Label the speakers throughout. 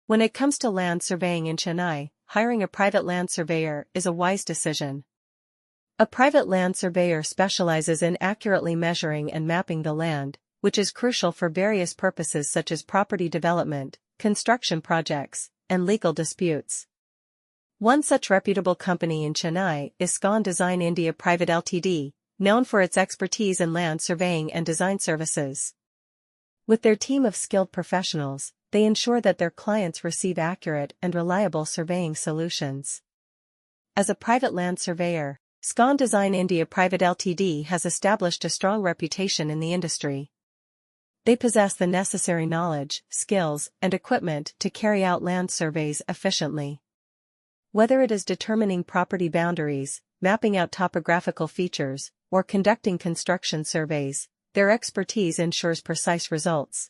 Speaker 1: When it comes to land surveying in Chennai, hiring a private land surveyor is a wise decision. A private land surveyor specializes in accurately measuring and mapping the land, which is crucial for various purposes such as property development, construction projects, and legal disputes. One such reputable company in Chennai is Scon Design India Private Ltd, known for its expertise in land surveying and design services. With their team of skilled professionals, they ensure that their clients receive accurate and reliable surveying solutions. As a private land surveyor, Scon Design India Private Ltd has established a strong reputation in the industry. They possess the necessary knowledge, skills, and equipment to carry out land surveys efficiently. Whether it is determining property boundaries, mapping out topographical features, or conducting construction surveys, their expertise ensures precise results.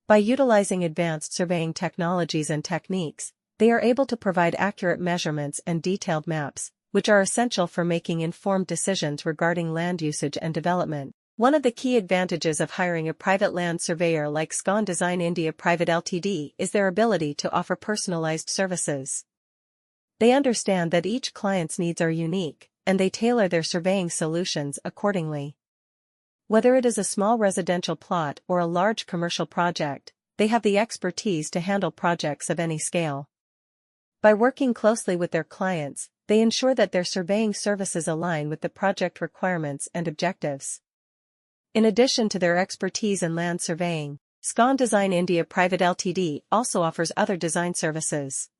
Speaker 1: By utilizing advanced surveying technologies and techniques, they are able to provide accurate measurements and detailed maps, which are essential for making informed decisions regarding land usage and development. One of the key advantages of hiring a private land surveyor like Scon Design India Private Ltd is their ability to offer personalized services. They understand that each client's needs are unique, and they tailor their surveying solutions accordingly. Whether it is a small residential plot or a large commercial project, they have the expertise to handle projects of any scale. By working closely with their clients, they ensure that their surveying services align with the project requirements and objectives. In addition to their expertise in land surveying, Scon Design India Private Ltd also offers other design services.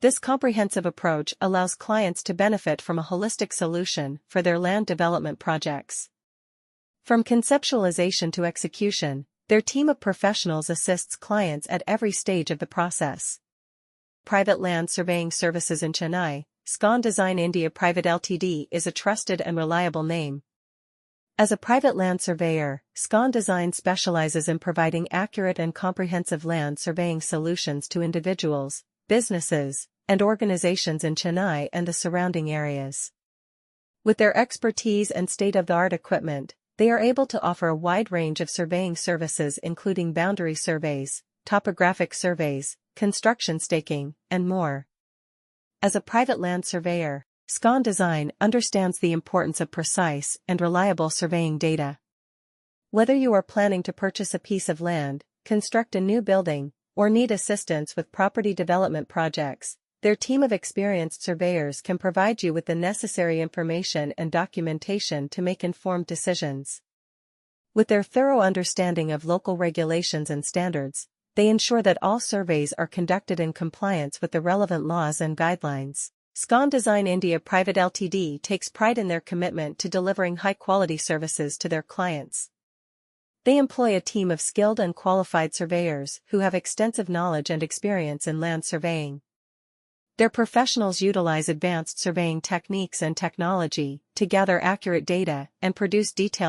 Speaker 1: This comprehensive approach allows clients to benefit from a holistic solution for their land development projects. From conceptualization to execution, their team of professionals assists clients at every stage of the process. Private land surveying services in Chennai, Scon Design India Private Ltd is a trusted and reliable name. As a private land surveyor, Scon Design specializes in providing accurate and comprehensive land surveying solutions to individuals, businesses, and organizations in Chennai and the surrounding areas. With their expertise and state-of-the-art equipment, they are able to offer a wide range of surveying services including boundary surveys, topographic surveys, construction staking, and more. As a private land surveyor, Scon Design understands the importance of precise and reliable surveying data. Whether you are planning to purchase a piece of land, construct a new building, or need assistance with property development projects, their team of experienced surveyors can provide you with the necessary information and documentation to make informed decisions. With their thorough understanding of local regulations and standards, they ensure that all surveys are conducted in compliance with the relevant laws and guidelines. Scon Design India Private Ltd takes pride in their commitment to delivering high-quality services to their clients. They employ a team of skilled and qualified surveyors who have extensive knowledge and experience in land surveying. Their professionals utilize advanced surveying techniques and technology to gather accurate data and produce detailed